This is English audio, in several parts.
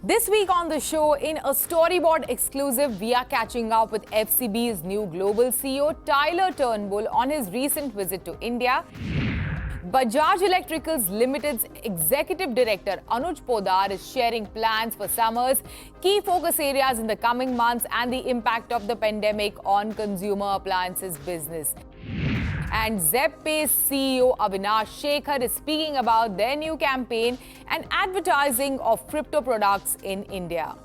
This week on the show, in a Storyboard exclusive, we are catching up with FCB's new global CEO, Tyler Turnbull, on his recent visit to India. Bajaj Electricals Limited's Executive Director, Anuj Podar, is sharing plans for Summers, key focus areas in the coming months, and the impact of the pandemic on consumer appliances business. And Zepay's CEO Avinash Shekhar is speaking about their new campaign and advertising of crypto products in India.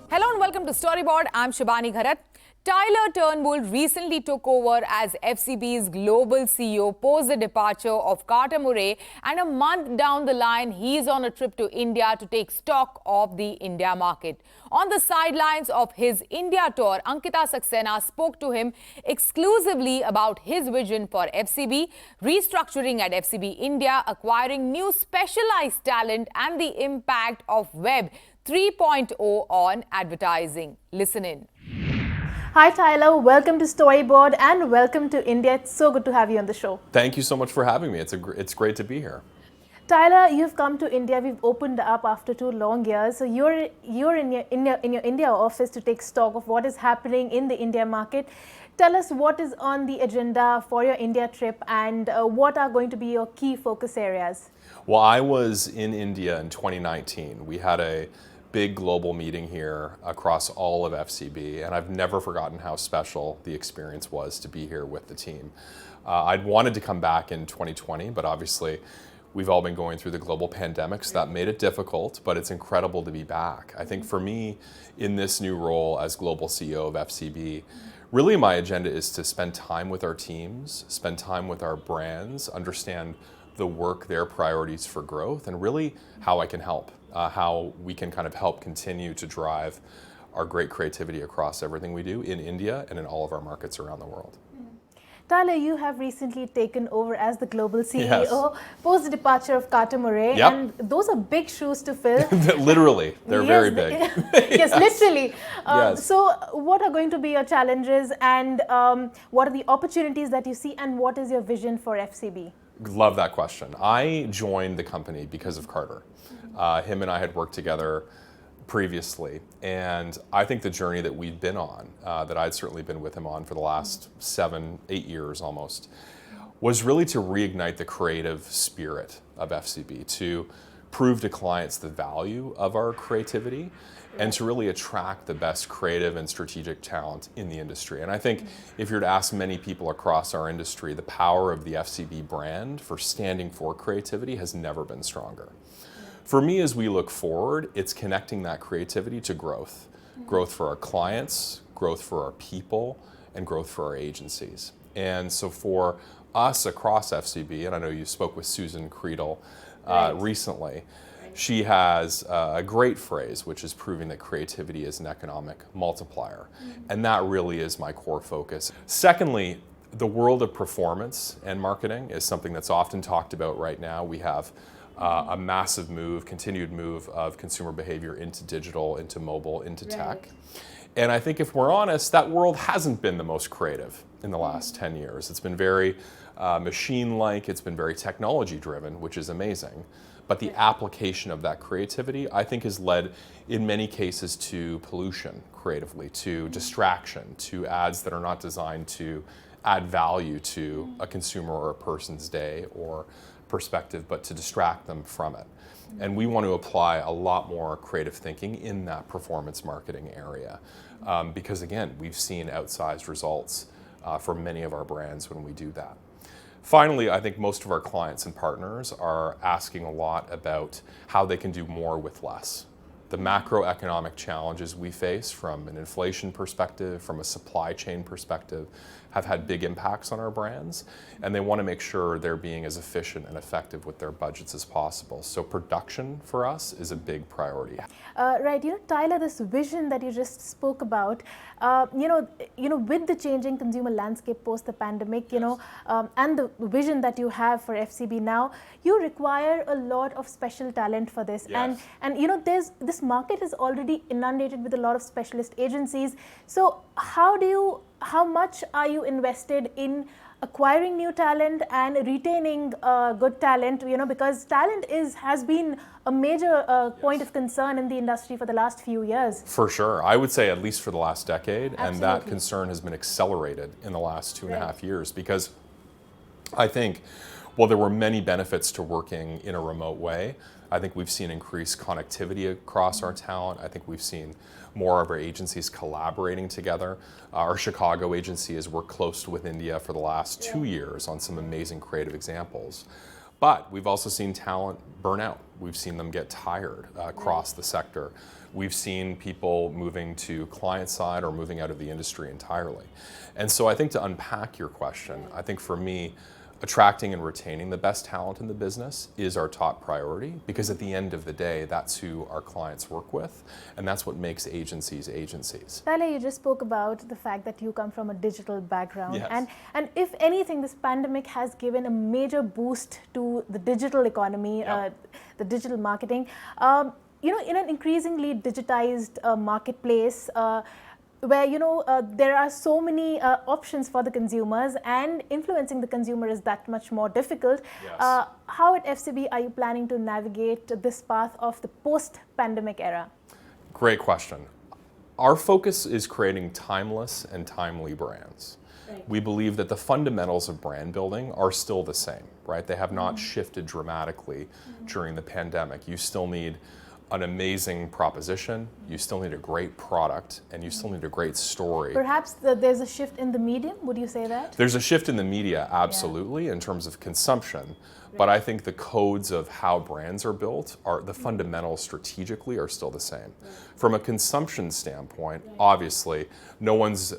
Hello and welcome to Storyboard. I'm Shibani Gharat. Tyler Turnbull recently took over as FCB's global CEO post the departure of Carter Murray, and a month down the line, he's on a trip to India to take stock of the India market. On the sidelines of his India tour, Ankita Saxena spoke to him exclusively about his vision for FCB, restructuring at FCB India, acquiring new specialized talent, and the impact of Web 3.0 on advertising. Listen in. Hi Tyler, welcome to Storyboard and welcome to India. It's so good to have you on the show. Thank you so much for having me. It's great to be here. Tyler, you've come to India. We've opened up after 2 long years. So you're in your India office to take stock of what is happening in the India market. Tell us what is on the agenda for your India trip and what are going to be your key focus areas. Well, I was in India in 2019. We had a big global meeting here across all of FCB, and I've never forgotten how special the experience was to be here with the team. I'd wanted to come back in 2020, but obviously we've all been going through the global pandemic, so that made it difficult, but it's incredible to be back. I think for me, in this new role as global CEO of FCB, really my agenda is to spend time with our teams, spend time with our brands, understand the work, their priorities for growth, and really how I can help. How we can kind of help continue to drive our great creativity across everything we do in India and in all of our markets around the world. Tyler, you have recently taken over as the global CEO Yes. post the departure of Carter Murray, Yep. and those are big shoes to fill. Literally, they're very big. Yes, literally. Yes. So what are going to be your challenges and what are the opportunities that you see, and what is your vision for FCB? Love that question. I joined the company because of Carter. Him and I had worked together previously, and I think the journey that we'd been on, that I'd certainly been with him on for the last 7, 8 years almost, was really to reignite the creative spirit of FCB, to prove to clients the value of our creativity, and to really attract the best creative and strategic talent in the industry. And I think if you were to ask many people across our industry, the power of the FCB brand for standing for creativity has never been stronger. For me, as we look forward, it's connecting that creativity to growth. Growth for our clients, growth for our people, and growth for our agencies. And so for us across FCB, and I know you spoke with Susan Creedle recently, she has a great phrase, which is proving that creativity is an economic multiplier. And that really is my core focus. Secondly, the world of performance and marketing is something that's often talked about right now. We have a massive move, continued move of consumer behavior into digital, into mobile, into tech. And I think if we're honest, that world hasn't been the most creative in the last 10 years. It's been very machine-like, it's been very technology-driven, which is amazing. But the application of that creativity, I think, has led, in many cases, to pollution creatively, to distraction, to ads that are not designed to add value to a consumer or a person's day or perspective, but to distract them from it. And we want to apply a lot more creative thinking in that performance marketing area. Because again, we've seen outsized results for many of our brands when we do that. Finally, I think most of our clients and partners are asking a lot about how they can do more with less. The macroeconomic challenges we face from an inflation perspective, from a supply chain perspective, have had big impacts on our brands, and they want to make sure they're being as efficient and effective with their budgets as possible. So production for us is a big priority. Right, Tyler, this vision that you just spoke about, with the changing consumer landscape post the pandemic, and the vision that you have for FCB now, you require a lot of special talent for this. Yes. And this market is already inundated with a lot of specialist agencies. So how much are you invested in acquiring new talent and retaining good talent, because talent has been a major point of concern in the industry for the last few years. For sure. I would say at least for the last decade, Absolutely. and that concern has been accelerated in the last 2.5 years, because I think, while there were many benefits to working in a remote way, I think we've seen increased connectivity across our talent. I think we've seen more of our agencies collaborating together. Our Chicago agency has worked close with India for the last 2 years on some amazing creative examples. But we've also seen talent burn out. We've seen them get tired across the sector. We've seen people moving to client side or moving out of the industry entirely. And so I think, to unpack your question, I think for me, attracting and retaining the best talent in the business is our top priority, because at the end of the day, that's who our clients work with, and that's what makes agencies agencies. Tyler, you just spoke about the fact that you come from a digital background, Yes. and if anything, this pandemic has given a major boost to the digital economy, Yep. the digital marketing. In an increasingly digitized marketplace, where there are so many options for the consumers, and influencing the consumer is that much more difficult. Yes. How at FCB are you planning to navigate this path of the post-pandemic era? Great question. Our focus is creating timeless and timely brands. Right. We believe that the fundamentals of brand building are still the same, right? They have not shifted dramatically during the pandemic. You still need an amazing proposition, you still need a great product, and you still need a great story. Perhaps there's a shift in the medium, would you say that? There's a shift in the media, absolutely, in terms of consumption, but I think the codes of how brands are built, the fundamentals strategically are still the same. From a consumption standpoint, obviously, no one's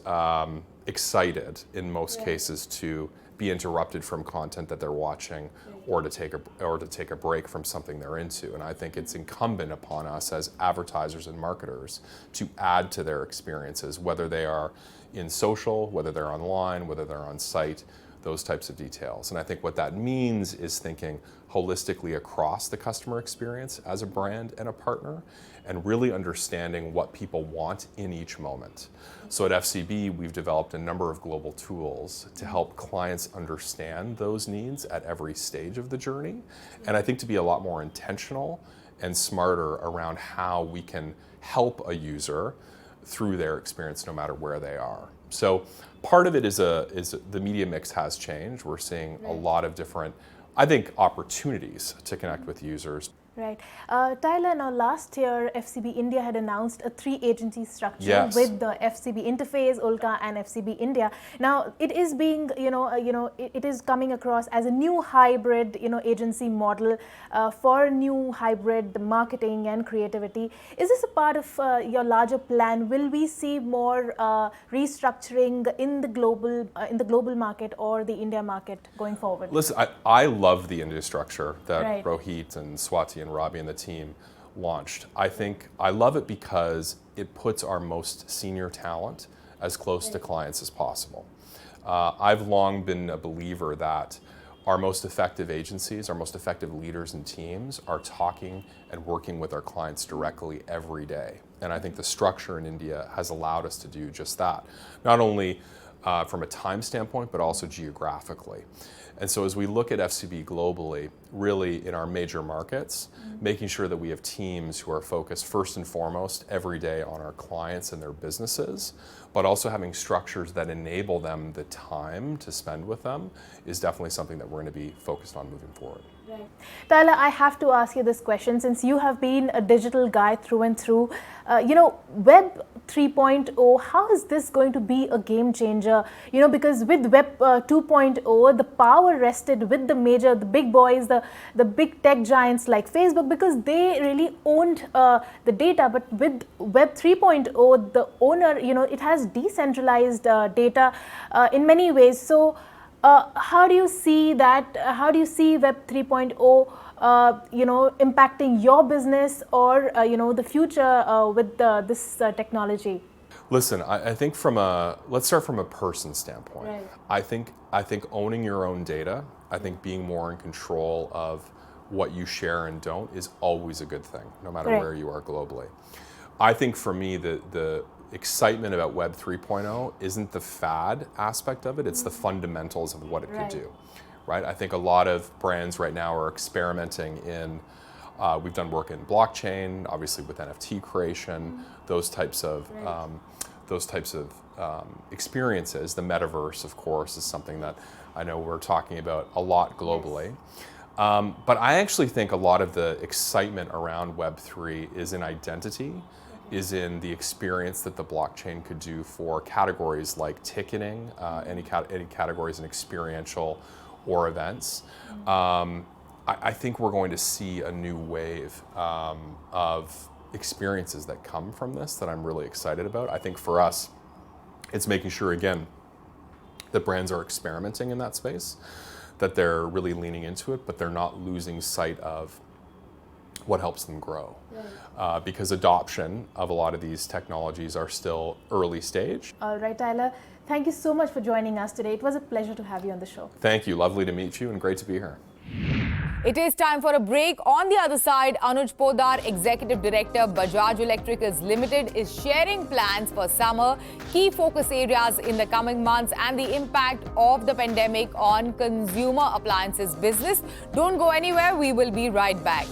excited in most cases to be interrupted from content that they're watching, or to take a break from something they're into. And I think it's incumbent upon us as advertisers and marketers to add to their experiences, whether they are in social, whether they're online, whether they're on site, those types of details. And I think what that means is thinking holistically across the customer experience as a brand and a partner, and really understanding what people want in each moment. So at FCB, we've developed a number of global tools to help clients understand those needs at every stage of the journey, and I think to be a lot more intentional and smarter around how we can help a user through their experience no matter where they are. So part of it is the media mix has changed. We're seeing a lot of different, I think, opportunities to connect with users. Right. Tyler, now last year, FCB India had announced a 3-agency structure Yes. with the FCB Interface, Ulka, and FCB India. Now, it is being, it is coming across as a new hybrid, agency model for new hybrid marketing and creativity. Is this a part of your larger plan? Will we see more restructuring in the global market or the India market going forward? Listen, I love the India structure that Right. Rohit and Swati and Robbie and the team launched. I love it because it puts our most senior talent as close to clients as possible. I've long been a believer that our most effective agencies, our most effective leaders and teams are talking and working with our clients directly every day. And I think the structure in India has allowed us to do just that, not only from a time standpoint, but also geographically. And so as we look at FCB globally, really in our major markets, making sure that we have teams who are focused first and foremost every day on our clients and their businesses, but also having structures that enable them the time to spend with them is definitely something that we're going to be focused on moving forward. Right. Tyler, I have to ask you this question, since you have been a digital guy through and through. Web 3.0, how is this going to be a game changer? Because with Web 2.0, the power rested with the big boys, the big tech giants like Facebook, because they really owned the data. But with Web 3.0, the owner, it has decentralized data in many ways. So how do you see that? How do you see Web 3.0, impacting your business or the future with this technology? Listen, I think let's start from a person standpoint. Right. I think owning your own data, I think being more in control of what you share and don't is always a good thing, no matter Right. where you are globally. I think for me, the excitement about Web 3.0 isn't the fad aspect of it, it's the fundamentals of what it could do, right? I think a lot of brands right now are experimenting in, we've done work in blockchain, obviously with NFT creation, those types of experiences. The metaverse, of course, is something that I know we're talking about a lot globally. But I actually think a lot of the excitement around Web3 is in identity, is in the experience that the blockchain could do for categories like ticketing, any categories in experiential or events. I think we're going to see a new wave of experiences that come from this that I'm really excited about. I think for us, it's making sure, again, that brands are experimenting in that space, that they're really leaning into it, but they're not losing sight of what helps them grow. Because adoption of a lot of these technologies are still early stage. All right, Tyler, thank you so much for joining us today. It was a pleasure to have you on the show. Thank you. Lovely to meet you and great to be here. It is time for a break. On the other side, Anuj Podar, Executive Director, Bajaj Electricals Limited, is sharing plans for summer, key focus areas in the coming months, and the impact of the pandemic on consumer appliances business. Don't go anywhere. We will be right back.